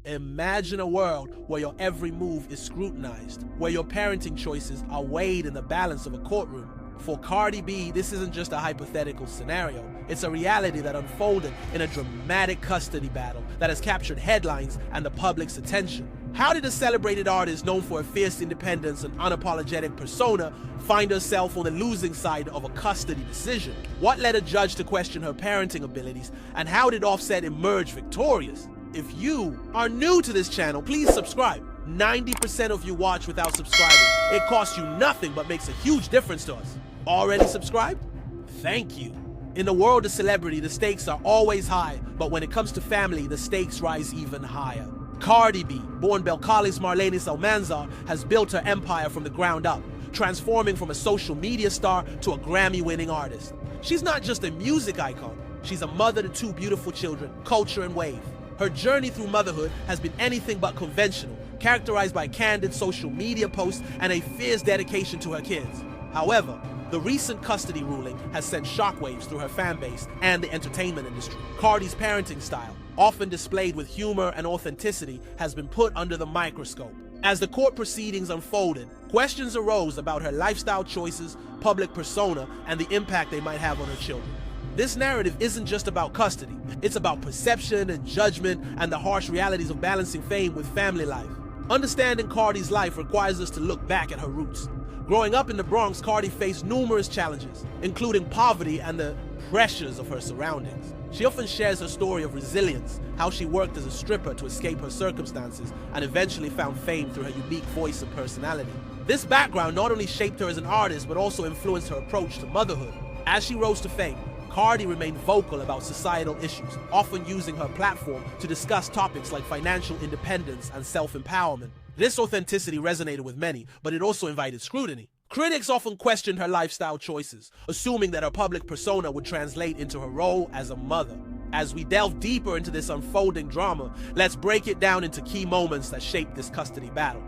Imagine a world where your every move is scrutinized, where your parenting choices are weighed in the balance of a courtroom. For Cardi B, this isn't just a hypothetical scenario. It's a reality that unfolded in a dramatic custody battle that has captured headlines and the public's attention. How did a celebrated artist known for a fierce independence and unapologetic persona find herself on the losing side of a custody decision? What led a judge to question her parenting abilities, and how did Offset emerge victorious? If you are new to this channel, please subscribe. 90% of you watch without subscribing. It costs you nothing but makes a huge difference to us. Already subscribed? Thank you. In the world of celebrity, the stakes are always high, but when it comes to family, the stakes rise even higher. Cardi B, born Belcalis Marlenis Almanzar, has built her empire from the ground up, transforming from a social media star to a Grammy-winning artist. She's not just a music icon, she's a mother to 2 beautiful children, Culture and Wave. Her journey through motherhood has been anything but conventional, characterized by candid social media posts and a fierce dedication to her kids. However, the recent custody ruling has sent shockwaves through her fan base and the entertainment industry. Cardi's parenting style, often displayed with humor and authenticity, has been put under the microscope. As the court proceedings unfolded, questions arose about her lifestyle choices, public persona, and the impact they might have on her children. This narrative isn't just about custody. It's about perception and judgment and the harsh realities of balancing fame with family life. Understanding Cardi's life requires us to look back at her roots. Growing up in the Bronx, Cardi faced numerous challenges, including poverty and the pressures of her surroundings. She often shares her story of resilience, how she worked as a stripper to escape her circumstances and eventually found fame through her unique voice and personality. This background not only shaped her as an artist, but also influenced her approach to motherhood. As she rose to fame, Cardi remained vocal about societal issues, often using her platform to discuss topics like financial independence and self-empowerment. This authenticity resonated with many, but it also invited scrutiny. Critics often questioned her lifestyle choices, assuming that her public persona would translate into her role as a mother. As we delve deeper into this unfolding drama, let's break it down into key moments that shaped this custody battle.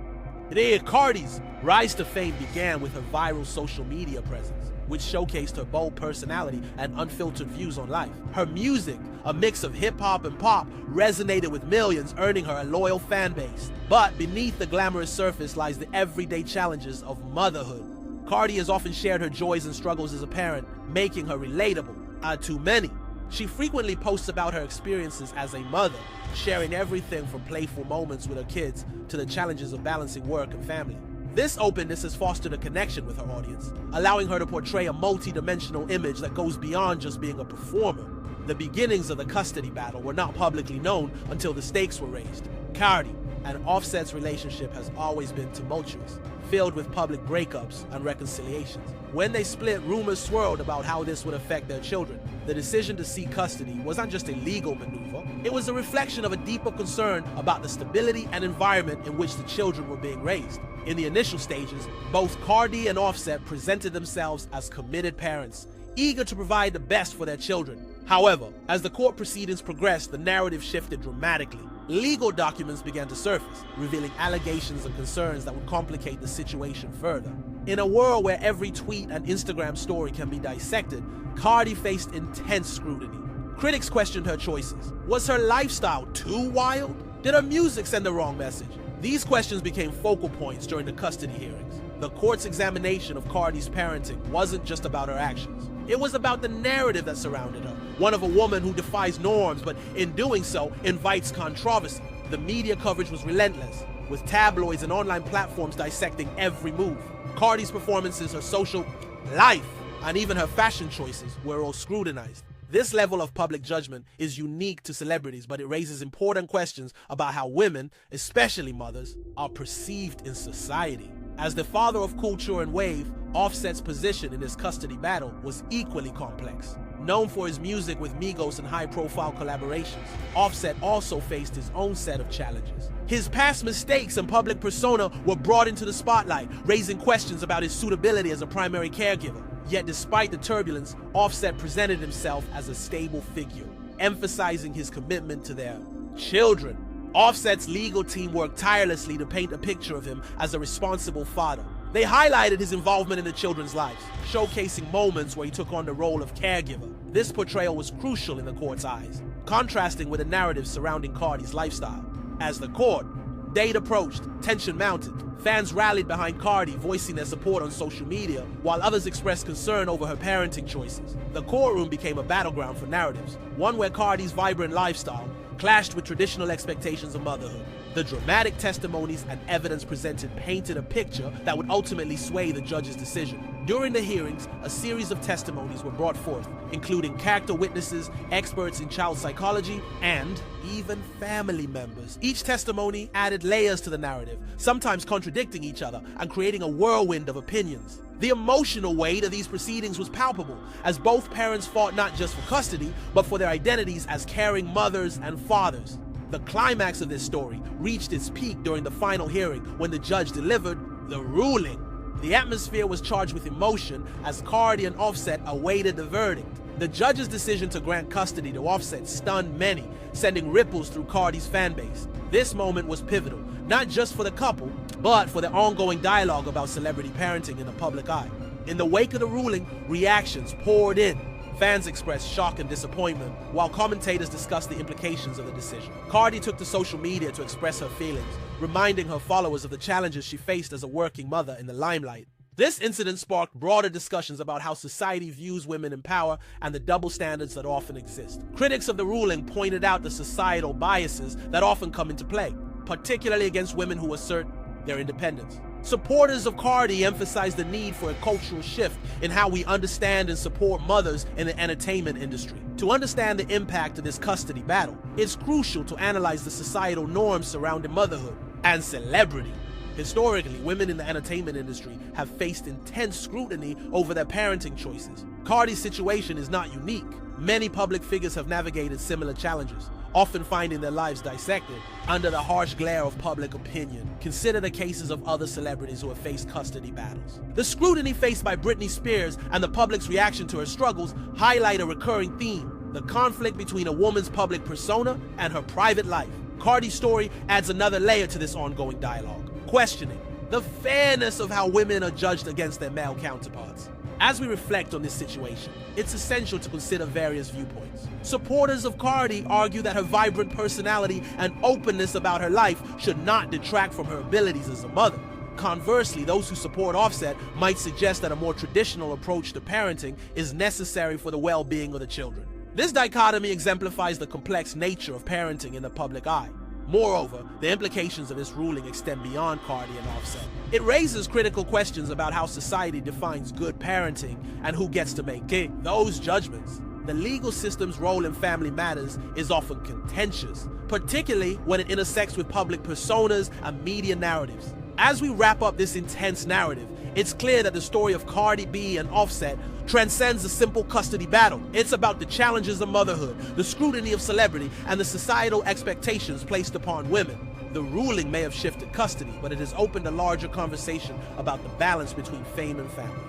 Today, Cardi's rise to fame began with her viral social media presence, which showcased her bold personality and unfiltered views on life. Her music, a mix of hip-hop and pop, resonated with millions, earning her a loyal fan base. But beneath the glamorous surface lies the everyday challenges of motherhood. Cardi has often shared her joys and struggles as a parent, making her relatable to many. She frequently posts about her experiences as a mother, sharing everything from playful moments with her kids to the challenges of balancing work and family. This openness has fostered a connection with her audience, allowing her to portray a multi-dimensional image that goes beyond just being a performer. The beginnings of the custody battle were not publicly known until the stakes were raised. Cardi and Offset's relationship has always been tumultuous, filled with public breakups and reconciliations. When they split, rumors swirled about how this would affect their children. The decision to seek custody was not just a legal maneuver, it was a reflection of a deeper concern about the stability and environment in which the children were being raised. In the initial stages, both Cardi and Offset presented themselves as committed parents, eager to provide the best for their children. However, as the court proceedings progressed, the narrative shifted dramatically. Legal documents began to surface, revealing allegations and concerns that would complicate the situation further. In a world where every tweet and Instagram story can be dissected, Cardi faced intense scrutiny. Critics questioned her choices. Was her lifestyle too wild? Did her music send the wrong message? These questions became focal points during the custody hearings. The court's examination of Cardi's parenting wasn't just about her actions. It was about the narrative that surrounded her, one of a woman who defies norms, but in doing so, invites controversy. The media coverage was relentless, with tabloids and online platforms dissecting every move. Cardi's performances, her social life, and even her fashion choices were all scrutinized. This level of public judgment is unique to celebrities, but it raises important questions about how women, especially mothers, are perceived in society. As the father of Culture and Wave, Offset's position in this custody battle was equally complex. Known for his music with Migos and high-profile collaborations, Offset also faced his own set of challenges. His past mistakes and public persona were brought into the spotlight, raising questions about his suitability as a primary caregiver. Yet despite the turbulence, Offset presented himself as a stable figure, emphasizing his commitment to their children. Offset's legal team worked tirelessly to paint a picture of him as a responsible father. They highlighted his involvement in the children's lives, showcasing moments where he took on the role of caregiver. This portrayal was crucial in the court's eyes, contrasting with the narrative surrounding Cardi's lifestyle. As the court date approached, tension mounted. Fans rallied behind Cardi, voicing their support on social media, while others expressed concern over her parenting choices. The courtroom became a battleground for narratives, one where Cardi's vibrant lifestyle clashed with traditional expectations of motherhood. The dramatic testimonies and evidence presented painted a picture that would ultimately sway the judge's decision. During the hearings, a series of testimonies were brought forth, including character witnesses, experts in child psychology, and even family members. Each testimony added layers to the narrative, sometimes contradicting each other and creating a whirlwind of opinions. The emotional weight of these proceedings was palpable, as both parents fought not just for custody, but for their identities as caring mothers and fathers. The climax of this story reached its peak during the final hearing when the judge delivered the ruling. The atmosphere was charged with emotion as Cardi and Offset awaited the verdict. The judge's decision to grant custody to Offset stunned many, sending ripples through Cardi's fanbase. This moment was pivotal, not just for the couple, but for the ongoing dialogue about celebrity parenting in the public eye. In the wake of the ruling, reactions poured in. Fans expressed shock and disappointment, while commentators discussed the implications of the decision. Cardi took to social media to express her feelings, reminding her followers of the challenges she faced as a working mother in the limelight. This incident sparked broader discussions about how society views women in power and the double standards that often exist. Critics of the ruling pointed out the societal biases that often come into play, particularly against women who assert their independence. Supporters of Cardi emphasized the need for a cultural shift in how we understand and support mothers in the entertainment industry. To understand the impact of this custody battle, it's crucial to analyze the societal norms surrounding motherhood and celebrity. Historically, women in the entertainment industry have faced intense scrutiny over their parenting choices. Cardi's situation is not unique. Many public figures have navigated similar challenges, often finding their lives dissected under the harsh glare of public opinion. Consider the cases of other celebrities who have faced custody battles. The scrutiny faced by Britney Spears and the public's reaction to her struggles highlight a recurring theme: the conflict between a woman's public persona and her private life. Cardi's story adds another layer to this ongoing dialogue, questioning the fairness of how women are judged against their male counterparts. As we reflect on this situation, it's essential to consider various viewpoints. Supporters of Cardi argue that her vibrant personality and openness about her life should not detract from her abilities as a mother. Conversely, those who support Offset might suggest that a more traditional approach to parenting is necessary for the well-being of the children. This dichotomy exemplifies the complex nature of parenting in the public eye. Moreover, the implications of this ruling extend beyond Cardi and Offset. It raises critical questions about how society defines good parenting and who gets to make those judgments. The legal system's role in family matters is often contentious, particularly when it intersects with public personas and media narratives. As we wrap up this intense narrative, it's clear that the story of Cardi B and Offset transcends the simple custody battle. It's about the challenges of motherhood, the scrutiny of celebrity, and the societal expectations placed upon women. The ruling may have shifted custody, but it has opened a larger conversation about the balance between fame and family.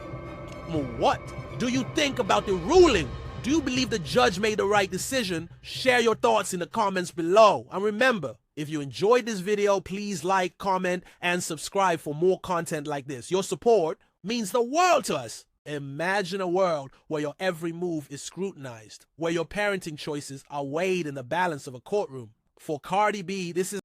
Well, what do you think about the ruling? Do you believe the judge made the right decision? Share your thoughts in the comments below. And remember, if you enjoyed this video, please like, comment, and subscribe for more content like this. Your support means the world to us. Imagine a world where your every move is scrutinized, where your parenting choices are weighed in the balance of a courtroom. For Cardi B, this is